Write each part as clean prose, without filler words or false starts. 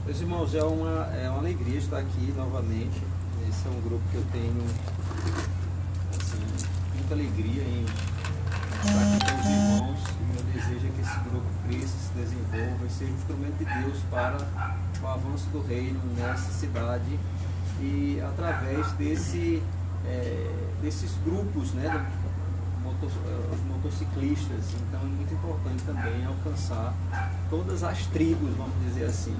Meus irmãos, é uma alegria estar aqui novamente. Esse é um grupo que eu tenho assim, muita alegria em estar aqui com os irmãos. E meu desejo é que esse grupo cresça, se desenvolva e seja um instrumento de Deus para o avanço do reino nessa cidade e através desses grupos, né, os motociclistas. Então é muito importante também alcançar todas as tribos, vamos dizer assim.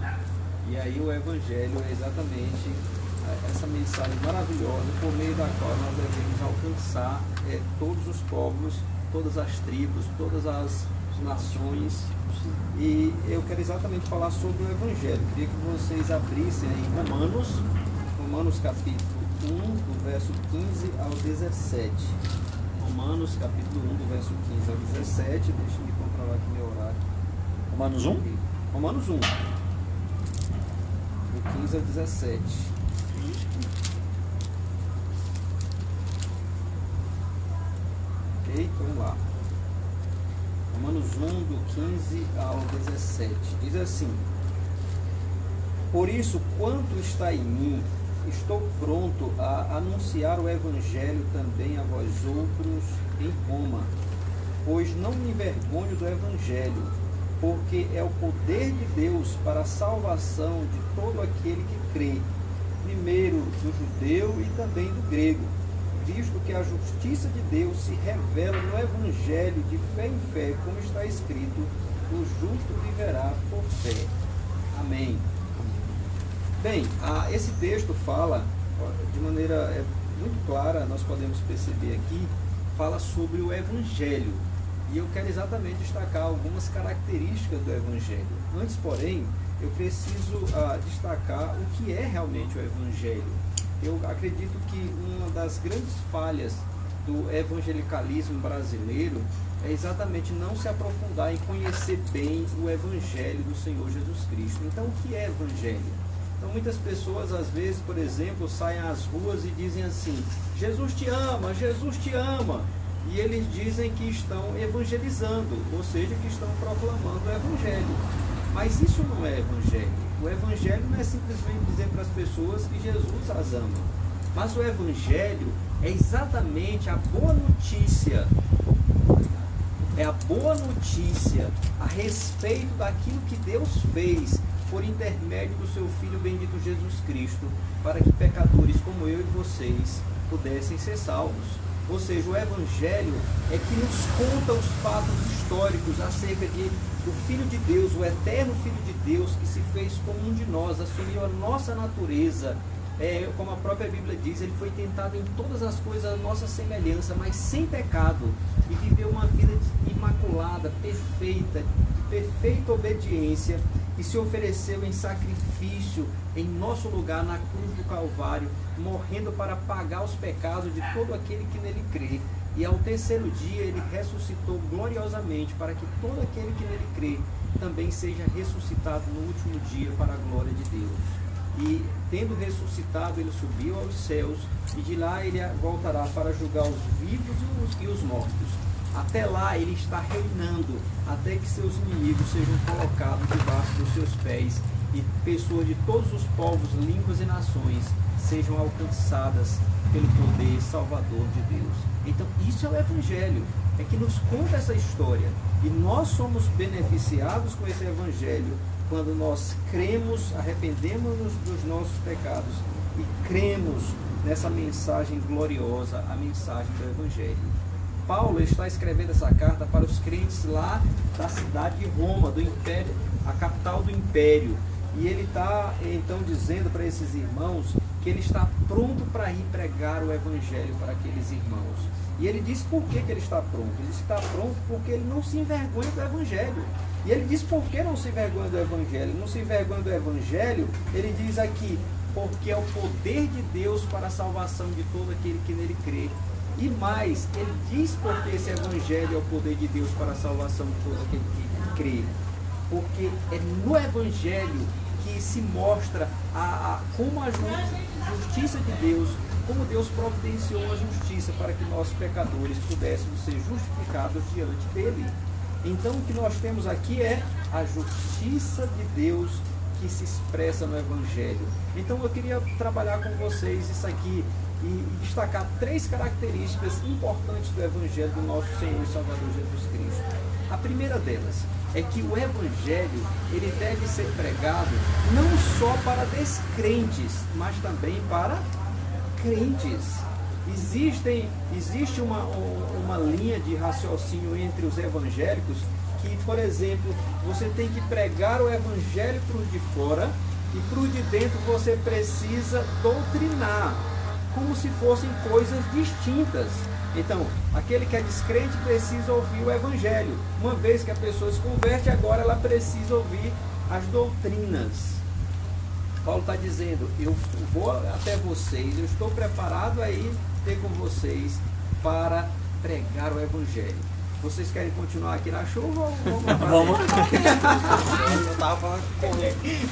E aí o Evangelho é exatamente essa mensagem maravilhosa por meio da qual nós devemos alcançar todos os povos, todas as tribos, todas as nações. E eu quero exatamente falar sobre o Evangelho. Queria que vocês abrissem aí Romanos capítulo 1, do verso 15 ao 17. Romanos capítulo 1, do verso 15 ao 17. Deixa eu me comprovar aqui meu horário. Romanos 1? Romanos 1, do 15 ao 17. Ok? Vamos lá. Romanos 1, do 15 ao 17. Diz assim: Por isso, quanto está em mim, estou pronto a anunciar o Evangelho também a vós outros em Roma, pois não me envergonho do Evangelho, porque é o poder de Deus para a salvação de todo aquele que crê, primeiro do judeu e também do grego, visto que a justiça de Deus se revela no Evangelho de fé em fé, como está escrito: o justo viverá por fé. Amém. Bem, esse texto fala, de maneira muito clara, nós podemos perceber aqui, fala sobre o Evangelho. E eu quero exatamente destacar algumas características do Evangelho. Antes, porém, eu preciso destacar o que é realmente o Evangelho. Eu acredito que uma das grandes falhas do evangelicalismo brasileiro é exatamente não se aprofundar em conhecer bem o Evangelho do Senhor Jesus Cristo. Então, o que é Evangelho? Então, muitas pessoas, às vezes, por exemplo, saem às ruas e dizem assim: Jesus te ama, Jesus te ama. E eles dizem que estão evangelizando, ou seja, que estão proclamando o Evangelho. Mas isso não é Evangelho. O Evangelho não é simplesmente dizer para as pessoas que Jesus as ama. Mas o Evangelho é exatamente a boa notícia. É a boa notícia a respeito daquilo que Deus fez por intermédio do seu Filho bendito Jesus Cristo, para que pecadores como eu e vocês pudessem ser salvos. Ou seja, o Evangelho é que nos conta os fatos históricos acerca do Filho de Deus, o eterno Filho de Deus, que se fez como um de nós, assumiu a nossa natureza. Como a própria Bíblia diz, ele foi tentado em todas as coisas à nossa semelhança, mas sem pecado, e viveu uma vida imaculada, perfeita, de perfeita obediência, e se ofereceu em sacrifício em nosso lugar na cruz do Calvário, morrendo para pagar os pecados de todo aquele que nele crê. E ao terceiro dia ele ressuscitou gloriosamente, para que todo aquele que nele crê também seja ressuscitado no último dia para a glória de Deus. E tendo ressuscitado, ele subiu aos céus, e de lá ele voltará para julgar os vivos e os mortos. Até lá ele está reinando, até que seus inimigos sejam colocados debaixo dos seus pés, e pessoas de todos os povos, línguas e nações sejam alcançadas pelo poder salvador de Deus. Então isso é o Evangelho, é que nos conta essa história, e nós somos beneficiados com esse Evangelho quando nós cremos, arrependemos-nos dos nossos pecados e cremos nessa mensagem gloriosa, a mensagem do Evangelho. Paulo está escrevendo essa carta para os crentes lá da cidade de Roma, do Império, a capital do Império. E ele está então dizendo para esses irmãos que ele está pronto para ir pregar o Evangelho para aqueles irmãos. E ele diz por que ele está pronto. Ele está pronto porque ele não se envergonha do Evangelho. E ele diz por que não se envergonha do Evangelho. Não se envergonha do Evangelho, ele diz aqui, porque é o poder de Deus para a salvação de todo aquele que nele crê. E mais, ele diz porque esse Evangelho é o poder de Deus para a salvação de todo aquele que crê. Porque é no Evangelho que se mostra como a justiça de Deus, como Deus providenciou a justiça para que nós pecadores pudéssemos ser justificados diante dele. Então o que nós temos aqui é a justiça de Deus que se expressa no Evangelho. Então eu queria trabalhar com vocês isso aqui e destacar 3 características importantes do Evangelho do nosso Senhor e Salvador Jesus Cristo. A primeira delas é que o Evangelho ele deve ser pregado não só para descrentes, mas também para crentes. Existe uma linha de raciocínio entre os evangélicos que, por exemplo, você tem que pregar o Evangelho para os de fora e para os de dentro você precisa doutrinar, como se fossem coisas distintas. Então, aquele que é descrente precisa ouvir o Evangelho. Uma vez que a pessoa se converte, agora ela precisa ouvir as doutrinas. Paulo está dizendo, eu vou até vocês, eu estou preparado a ir ter com vocês para pregar o Evangelho. Vocês querem continuar aqui na chuva ou vamos? Eu estava falando com ele.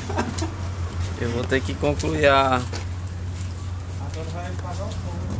Eu vou ter que concluir a... Agora vai pagar o fogo.